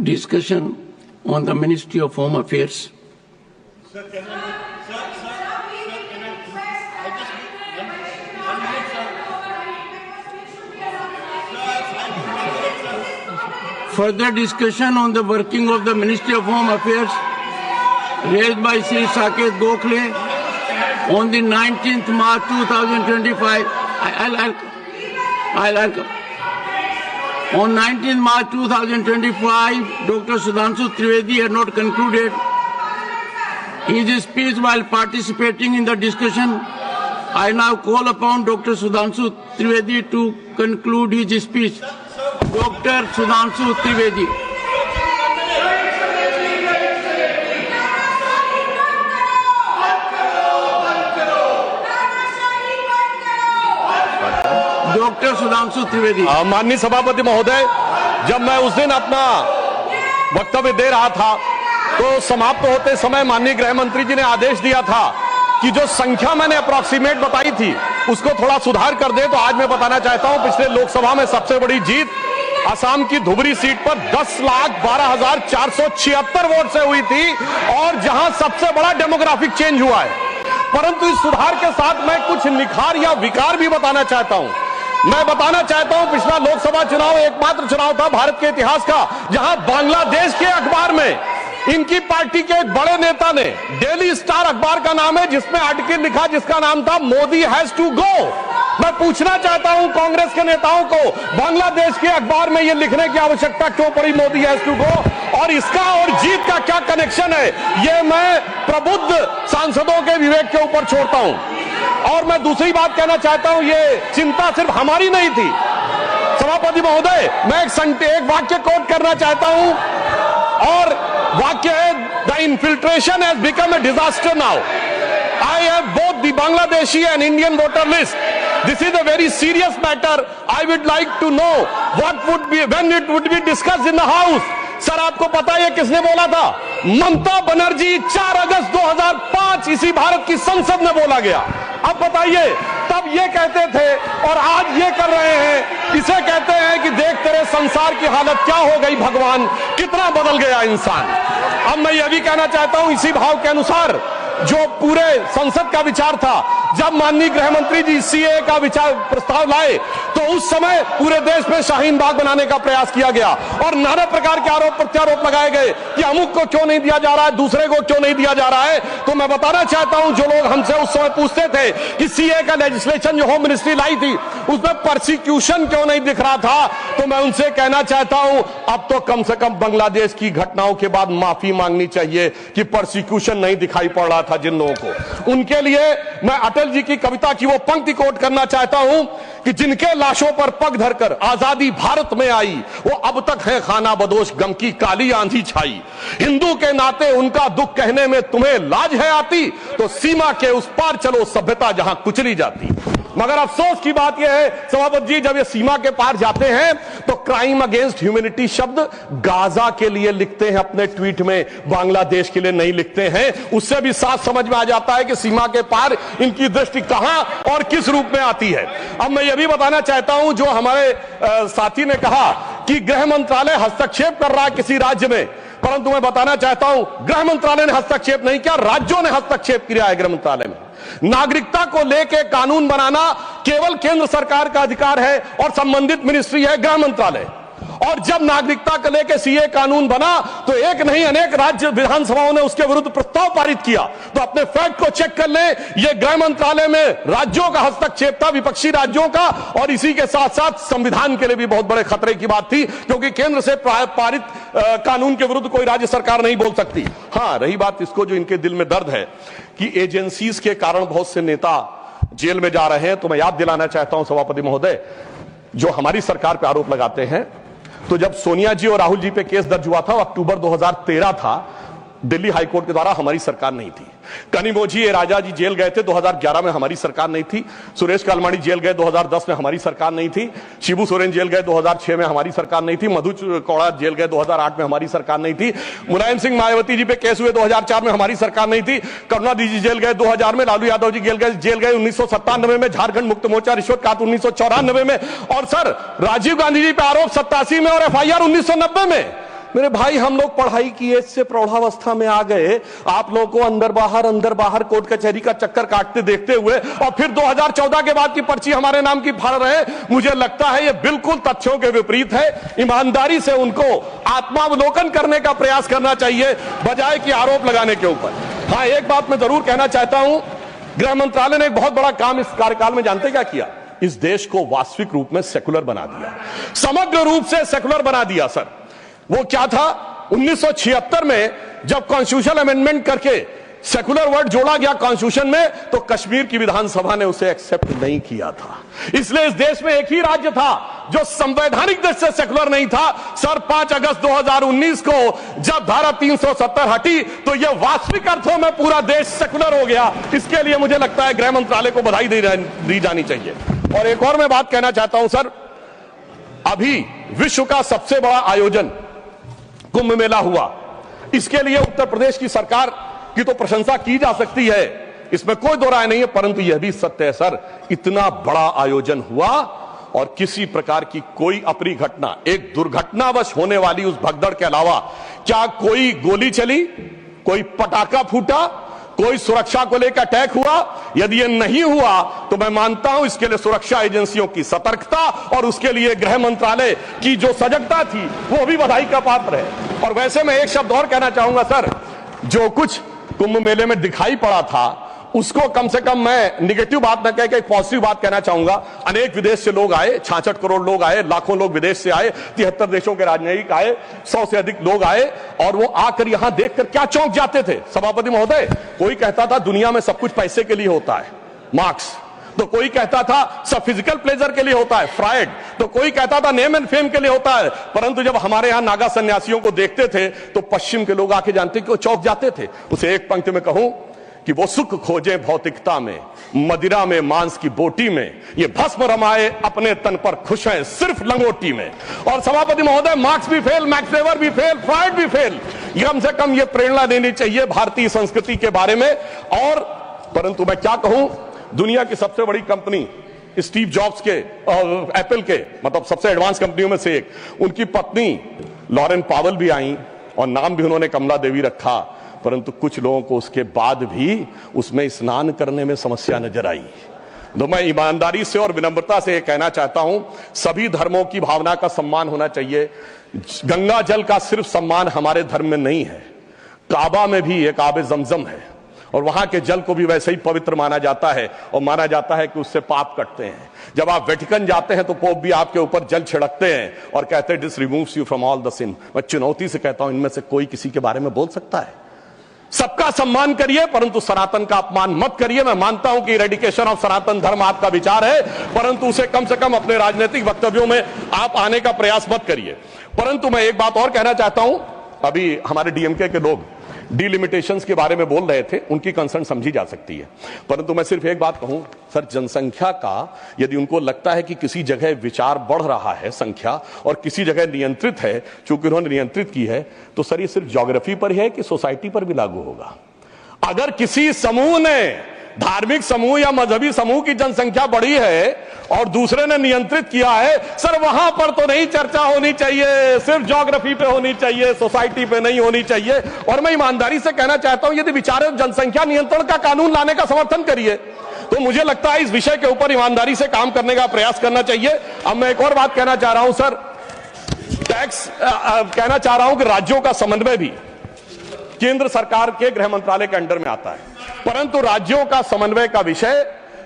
discussion on the Ministry of Home Affairs. Further discussion on the working of the Ministry of Home Affairs raised by Sri Saket Gokhale on the 19th March 2025. On 19th March 2025, Dr. Sudhanshu Trivedi had not concluded his speech while participating in the discussion. I now call upon Dr. Sudhanshu Trivedi to conclude his speech. Dr. Sudhanshu Trivedi. Doctor Sudhanshu Trivedi. माननीय सभापति महोदय, जब मैं उस दिन अपना वक्तव्य दे रहा था तो समाप्त होते समय माननीय गृह मंत्री जी ने आदेश दिया था कि जो संख्या मैंने अप्रॉक्सीमेट बताई थी उसको थोड़ा सुधार कर दे। तो आज मैं बताना चाहता हूं, पिछले लोकसभा में सबसे बड़ी जीत असम की धुबरी सीट पर 10,12,476 वोट से हुई थी और जहां सबसे बड़ा डेमोग्राफिक चेंज हुआ है। परंतु इस सुधार के साथ मैं कुछ निखार या विकार भी बताना चाहता हूं। मैं बताना चाहता हूं, पिछला लोकसभा चुनाव एकमात्र चुनाव था भारत के इतिहास का जहां बांग्लादेश के अखबार में इनकी पार्टी के एक बड़े नेता ने, डेली स्टार अखबार का नाम है, जिसमें आर्टिकल लिखा जिसका नाम था मोदी हैज टू गो। मैं पूछना चाहता हूं कांग्रेस के नेताओं को, बांग्लादेश के अखबार में यह लिखने की आवश्यकता क्यों पड़ी मोदी हैज टू गो, और इसका और जीत का क्या कनेक्शन है, यह मैं प्रबुद्ध सांसदों के विवेक के ऊपर छोड़ता हूं। और मैं दूसरी बात कहना चाहता हूं, ये चिंता सिर्फ हमारी नहीं थी सभापति महोदय। मैं एक वाक्य कोट करना चाहता हूं और वाक्य है, the infiltration has become a disaster now. I have both the Bangladeshi and Indian voter list. This is a very serious matter. I would like to know what would be when it would be discussed in the House. Sir आपको पता है किसने बोला था? ममता बनर्जी 4 अगस्त 2005 इसी भारत की संसद में बोला गया। अब बताइए, तब ये कहते थे और आज ये कर रहे हैं। इसे कहते हैं कि देख तेरे संसार की हालत क्या हो गई भगवान, कितना बदल गया इंसान। अब मैं ये भी कहना चाहता हूं, इसी भाव के अनुसार जो पूरे संसद का विचार था, जब माननीय गृह मंत्री जी सीए का विचार प्रस्ताव लाए तो उस समय पूरे देश में शाहीन बाग बनाने का प्रयास किया गया और नाना प्रकार के आरोप प्रत्यारोप लगाए गए कि अमुक को क्यों नहीं दिया जा रहा है, दूसरे को क्यों नहीं दिया जा रहा है। तो मैं बताना चाहता हूं, जो लोग हमसे उस समय पूछते थे कि सीए का लेजिस्लेशन जो होम मिनिस्ट्री लाई थी उसमें परसिक्यूशन क्यों नहीं दिख रहा था, तो मैं उनसे कहना चाहता हूं, अब तो कम से कम बांग्लादेश की घटनाओं के बाद माफी मांगनी चाहिए कि परसिक्यूशन नहीं दिखाई पड़ रहा था जिन लोगों को। उनके लिए मैं अटल जी की कविता की वो पंक्ति कोट करना चाहता हूं कि जिनके लाशों पर पग धरकर आजादी भारत में आई, वो अब तक है खाना बदोश, गम की काली आंधी छाई। हिंदू के नाते उनका दुख कहने में तुम्हें लाज है आती, तो सीमा के उस पार चलो सभ्यता जहां कुचली जाती। मगर अफसोस की बात यह है सभापति जी, जब ये सीमा के पार जाते हैं तो क्राइम अगेंस्ट ह्यूमैनिटी शब्द गाजा के लिए लिखते हैं अपने ट्वीट में, बांग्लादेश के लिए नहीं लिखते हैं। उससे भी साफ समझ में आ जाता है कि सीमा के पार इनकी दृष्टि कहां और किस रूप में आती है। अब मैं यह भी बताना चाहता हूं, जो हमारे साथी ने कहा कि गृह मंत्रालय हस्तक्षेप कर रहा है किसी राज्य में, परंतु मैं बताना चाहता हूं गृह मंत्रालय ने हस्तक्षेप नहीं किया, राज्यों ने हस्तक्षेप किया है। गृह मंत्रालय में नागरिकता को लेकर कानून बनाना केवल केंद्र सरकार का अधिकार है और संबंधित मिनिस्ट्री है गृह मंत्रालय। और जब नागरिकता को लेकर सीए कानून बना तो एक नहीं अनेक राज्य विधानसभाओं ने उसके विरुद्ध प्रस्ताव पारित किया। तो अपने फैक्ट को चेक कर लें, यह गृह मंत्रालय में राज्यों का हस्तक्षेप था, विपक्षी राज्यों का, और इसी के साथ साथ संविधान के लिए भी बहुत बड़े खतरे की बात थी, क्योंकि केंद्र से पारित कानून के विरुद्ध कोई राज्य सरकार नहीं बोल सकती। हाँ, रही बात इसको जो इनके दिल में दर्द है कि एजेंसीज के कारण बहुत से नेता जेल में जा रहे हैं, तो मैं याद दिलाना चाहता हूं सभापति महोदय, जो हमारी सरकार पर आरोप लगाते हैं, तो जब सोनिया जी और राहुल जी पे केस दर्ज हुआ था, अक्टूबर 2013 था, दिल्ली हाईकोर्ट के द्वारा, हमारी सरकार नहीं थी। कनिमोझी ए राजा जी जेल गए थे 2011 में, हमारी सरकार नहीं थी। सुरेश कालमाड़ी जेल गए 2010 में, हमारी सरकार नहीं थी। शिबू सोरेन जेल गए 2006 में, हमारी सरकार नहीं थी। मधु कौड़ा जेल गए 2008 में, हमारी सरकार नहीं थी। मुलायम सिंह मायावती जी पे केस हुए 2004 में, हमारी सरकार नहीं थी। करुणानिधि जी जेल गए 2000 में, लालू यादव जी जेल गए 1997 में, झारखंड मुक्त मोर्चा रिश्वत काट 1994 में, और सर राजीव गांधी जी पे आरोप 87 में और FIR 1990 में। मेरे भाई, हम लोग पढ़ाई की एज से प्रौढ़ावस्था में आ गए, आप लोगों को अंदर बाहर कोर्ट कचहरी का चक्कर काटते देखते हुए और फिर 2014 के बाद की पर्ची हमारे नाम की फाड़ रहे हैं। मुझे लगता है यह बिल्कुल तथ्यों के विपरीत है। ईमानदारी से उनको आत्मावलोकन करने का प्रयास करना चाहिए बजाय कि आरोप लगाने के ऊपर। हाँ, एक बात मैं जरूर कहना चाहता हूं, गृह मंत्रालय ने एक बहुत बड़ा काम इस कार्यकाल में जानते क्या किया? इस देश को वास्तविक रूप में सेकुलर बना दिया, समग्र रूप से सेकुलर बना दिया। सर, वो क्या था? 1976 में जब कॉन्स्टिट्यूशन अमेंडमेंट करके सेकुलर वर्ड जोड़ा गया कॉन्स्टिट्यूशन में, तो कश्मीर की विधानसभा ने उसे एक्सेप्ट नहीं किया था। इसलिए इस देश में एक ही राज्य था जो संवैधानिक दृष्टि से सेकुलर नहीं था। सर, 5 अगस्त 2019 को जब धारा 370 हटी तो यह वास्तविक अर्थों में पूरा देश सेकुलर हो गया। इसके लिए मुझे लगता है गृह मंत्रालय को बधाई दी जानी चाहिए। और एक और मैं बात कहना चाहता हूं सर, अभी विश्व का सबसे बड़ा आयोजन कुंभ मेला हुआ। इसके लिए उत्तर प्रदेश की सरकार की तो प्रशंसा की जा सकती है, इसमें कोई दो राय नहीं है, परंतु यह भी सत्य है सर, इतना बड़ा आयोजन हुआ और किसी प्रकार की कोई अप्रिय घटना, एक दुर्घटनावश होने वाली उस भगदड़ के अलावा क्या कोई गोली चली, कोई पटाखा फूटा, कोई सुरक्षा को लेकर अटैक हुआ? यदि यह नहीं हुआ तो मैं मानता हूं इसके लिए सुरक्षा एजेंसियों की सतर्कता और उसके लिए गृह मंत्रालय की जो सजगता थी वो भी बधाई का पात्र है। और वैसे मैं एक शब्द और कहना चाहूंगा सर, जो कुछ कुंभ मेले में दिखाई पड़ा था उसको कम से कम मैं निगेटिव बात न कह के एक पॉजिटिव बात कहना चाहूंगा। अनेक विदेश से लोग आए, 66 करोड़ लोग आए, लाखों लोग विदेश से आए, 73 देशों के राजनयिक आए, 100 से अधिक लोग आए और वो आकर यहां देखकर क्या चौंक जाते थे सभापति महोदय। कोई कहता था दुनिया में सब कुछ पैसे के लिए होता है, मार्क्स, तो कोई कहता था सब फिजिकल प्लेजर के लिए होता है, फ्राइड, तो कोई कहता था नेम एंड फेम के लिए होता है। परंतु जब हमारे यहां नागा सन्यासियों को देखते थे तो पश्चिम के लोग आके जानते कि वो चौंक जाते थे। उसे एक पंक्ति में कहूं कि वो सुख खोजे भौतिकता में, मदिरा में मांस की बोटी में, ये भस्म रमाए अपने तन पर खुश है सिर्फ लंगोटी में। और सभापति महोदय, मार्क्स भी फेल, मैक्स वेबर भी फेल, फ्राइड भी फेल। कम से कम ये प्रेरणा देनी चाहिए भारतीय संस्कृति के बारे में। और परंतु मैं क्या कहूं, दुनिया की सबसे बड़ी कंपनी स्टीव जॉब्स के और एप्पल के, मतलब सबसे एडवांस कंपनियों में से एक, उनकी पत्नी लॉरेन पावेल भी आई और नाम भी उन्होंने कमला देवी रखा। परंतु कुछ लोगों को उसके बाद भी उसमें स्नान करने में समस्या नजर आई। तो मैं ईमानदारी से और विनम्रता से कहना चाहता हूं, सभी धर्मों की भावना का सम्मान होना चाहिए। गंगा जल का सिर्फ सम्मान हमारे धर्म में नहीं है, काबा में भी एक आबे जमजम है और वहां के जल को भी वैसे ही पवित्र माना जाता है और माना जाता है कि उससे पाप कटते हैं। जब आप वेटिकन जाते हैं तो पोप भी आपके ऊपर जल छिड़कते हैं और कहते हैं this removes you from all the sin. मैं चुनौती से कहता हूं, इनमें से कोई किसी के बारे में बोल सकता है? सबका सम्मान करिए परंतु सनातन का अपमान मत करिए। मैं मानता हूं कि इरेडिकेशन ऑफ सनातन धर्म आपका विचार है, परंतु उसे कम से कम अपने राजनीतिक वक्तव्यों में आप आने का प्रयास मत करिए। परंतु मैं एक बात और कहना चाहता हूं, अभी हमारे डीएमके के लोग डिलिमिटेशंस के बारे में बोल रहे थे, उनकी कंसर्न समझी जा सकती है, परंतु मैं सिर्फ एक बात कहूं सर, जनसंख्या का यदि उनको लगता है कि किसी जगह विचार बढ़ रहा है संख्या और किसी जगह नियंत्रित है, चूंकि उन्होंने नियंत्रित की है, तो सर ये सिर्फ ज्योग्राफी पर ही है कि सोसाइटी पर भी लागू होगा। अगर किसी समूह ने, धार्मिक समूह या मजहबी समूह की जनसंख्या बढ़ी है और दूसरे ने नियंत्रित किया है, सर वहां पर तो नहीं चर्चा होनी चाहिए, सिर्फ ज्योग्राफी पे होनी चाहिए, सोसाइटी पे नहीं होनी चाहिए। और मैं ईमानदारी से कहना चाहता हूं, यदि विचार जनसंख्या नियंत्रण का कानून लाने का समर्थन करिए तो मुझे लगता है इस विषय के ऊपर ईमानदारी से काम करने का प्रयास करना चाहिए। अब मैं एक और बात कहना चाह रहा हूं सर, टैक्स कहना चाह रहा हूं कि राज्यों का समन्वय भी केंद्र सरकार के गृह मंत्रालय के अंडर में आता है, परंतु राज्यों का समन्वय का विषय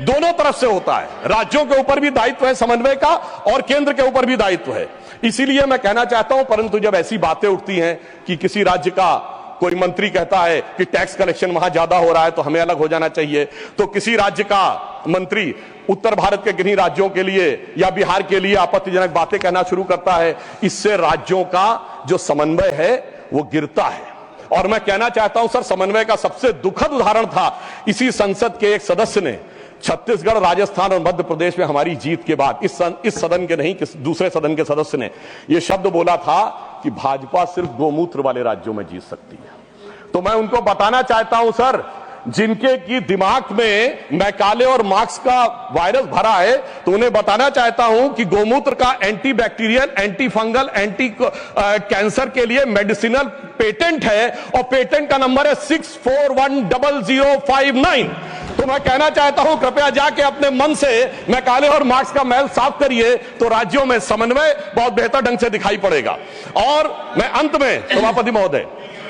दोनों तरफ से होता है। राज्यों के ऊपर भी दायित्व है समन्वय का और केंद्र के ऊपर भी दायित्व है। इसीलिए मैं कहना चाहता हूं, परंतु जब ऐसी बातें उठती हैं कि किसी राज्य का कोई मंत्री कहता है कि टैक्स कलेक्शन वहां ज्यादा हो रहा है तो हमें अलग हो जाना चाहिए, तो किसी राज्य का मंत्री उत्तर भारत के किन्हीं राज्यों के लिए या बिहार के लिए आपत्तिजनक बातें कहना शुरू करता है, इससे राज्यों का जो समन्वय है वो गिरता है। और मैं कहना चाहता हूं सर, समन्वय का सबसे दुखद उदाहरण था इसी संसद के एक सदस्य ने छत्तीसगढ़, राजस्थान और मध्य प्रदेश में हमारी जीत के बाद इस सदन के नहीं, दूसरे सदन के सदस्य ने यह शब्द बोला था कि भाजपा सिर्फ गोमूत्र वाले राज्यों में जीत सकती है। तो मैं उनको बताना चाहता हूं सर जिनके की दिमाग में मैकाले और मार्क्स का वायरस भरा है, तो उन्हें बताना चाहता हूं कि गोमूत्र का anti bacterial, anti fungal, anti cancer के लिए मेडिसिनल पेटेंट है और पेटेंट का नंबर है 64100059। तो मैं कहना चाहता हूं कृपया जाके अपने मन से मैकाले और मार्क्स का मैल साफ करिए, तो राज्यों में समन्वय बहुत बेहतर ढंग से दिखाई पड़ेगा। और मैं अंत में सभापति महोदय,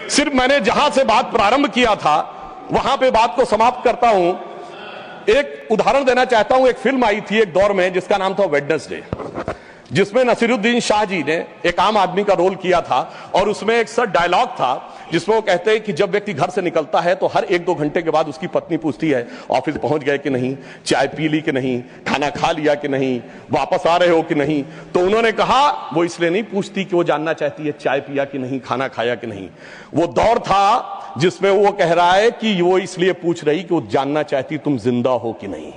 सिर्फ मैंने जहां से बात प्रारंभ किया था वहां पे बात को समाप्त करता हूं। एक उदाहरण देना चाहता हूं। एक फिल्म आई थी एक दौर में जिसका नाम था वेडनेसडे, जिसमें नसीरुद्दीन शाह जी ने एक आम आदमी का रोल किया था और उसमें एक सर डायलॉग था जिसमें वो कहते हैं कि जब व्यक्ति घर से निकलता है तो हर 1-2 घंटे के बाद उसकी पत्नी पूछती है ऑफिस पहुंच गए कि नहीं, चाय पी ली कि नहीं, खाना खा लिया कि नहीं, वापस आ रहे हो कि नहीं। तो उन्होंने कहा वो इसलिए नहीं पूछती कि वो जानना चाहती है चाय पिया कि नहीं, खाना खाया कि नहीं। वो दौर था जिसमें वो कह रहा है कि वो इसलिए पूछ रही कि वो जानना चाहती तुम जिंदा हो कि नहीं,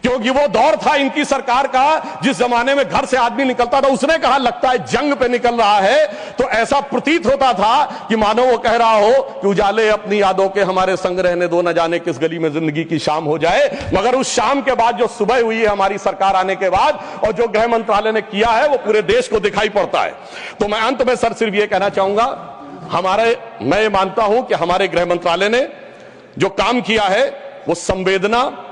क्योंकि वो दौर था इनकी सरकार का जिस जमाने में घर से आदमी निकलता था, उसने कहा लगता है जंग पे निकल रहा है, तो ऐसा प्रतीत होता था कि मानो वो कह रहा हो कि उजाले अपनी यादों के हमारे संग रहने दो, न जाने किस गली में जिंदगी की शाम हो जाए। मगर उस शाम के बाद जो सुबह हुई है हमारी सरकार आने के बाद और जो गृह मंत्रालय ने किया है वो पूरे देश को दिखाई पड़ता है। तो मैं अंत में सर सिर्फ ये कहना चाहूंगा, मैं ये मानता हूं कि हमारे गृह मंत्रालय ने जो काम किया है वो संवेदना,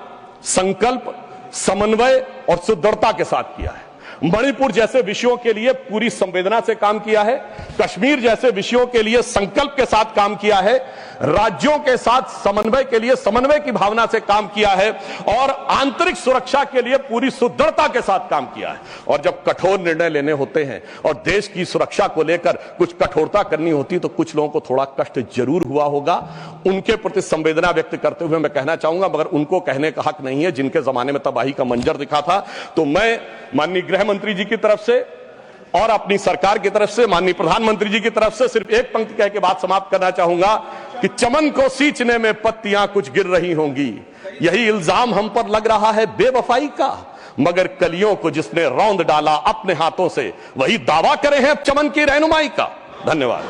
संकल्प, समन्वय और सुदृढ़ता के साथ किया है। मणिपुर जैसे विषयों के लिए पूरी संवेदना से काम किया है, कश्मीर जैसे विषयों के लिए संकल्प के साथ काम किया है, राज्यों के साथ समन्वय के लिए समन्वय की भावना से काम किया है और आंतरिक सुरक्षा के लिए पूरी सुदृढ़ता के साथ काम किया है। और जब कठोर निर्णय लेने होते हैं और देश की सुरक्षा को लेकर कुछ कठोरता करनी होती तो कुछ लोगों को थोड़ा कष्ट जरूर हुआ होगा। उनके प्रति संवेदना व्यक्त करते हुए मैं कहना चाहूंगा, मगर उनको कहने का हक नहीं है जिनके जमाने में तबाही का मंजर दिखा था। तो मैं माननीय गृह मंत्री जी की तरफ से और अपनी सरकार की तरफ से, माननीय प्रधानमंत्री जी की तरफ से सिर्फ एक पंक्ति कह के बात समाप्त करना चाहूंगा कि चमन को सींचने में पत्तियां कुछ गिर रही होंगी, यही इल्जाम हम पर लग रहा है बेवफाई का, मगर कलियों को जिसने रौंद डाला अपने हाथों से वही दावा करे हैं चमन की रहनुमाई का। धन्यवाद।